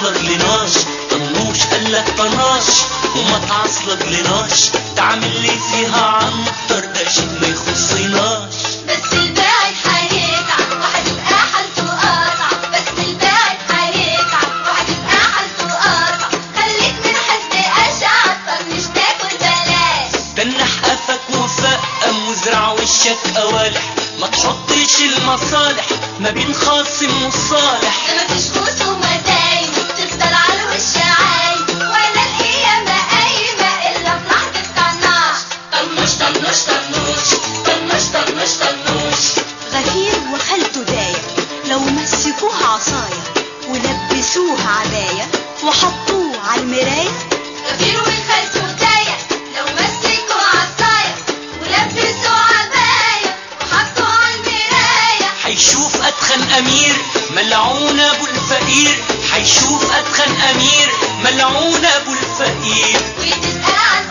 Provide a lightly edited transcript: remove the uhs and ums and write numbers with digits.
تعصلجلناش، طنوش قالك طناش وما تعصلجلناش، تعمل لي فيها عنتر ده شيء ما يخصناش. بس الباعت هيتعب وهتبقى حالته قاطعة، بس الباعت هيتعب وهتبقى حالته قاطعة، خليك من حسن أشعة طنش تاكل بلاش. تنح قفك وفقم وزرع وشك قوالح، ما تحطش المصالح ما بين خاصم وصالح. ده مفيش كوس ومدايم تفضل على الوش عايم، ولا القيامة قايمة إلا بلحظة طناش. طنش طنش طنوش طنش طنش طنوش. غفير وخالته داية لو مسكوها عصاية ولبسوها عباية وحطوه عالمراية. غفير وخالته داية لو مسكوا عصاية ولبسوا عباية وحطوا عالمراية. حيشوف أتخن أمير ملعون أبو الفقير، حيشوف أتخن أمير ملعون أبو الفقير. وتسأل عن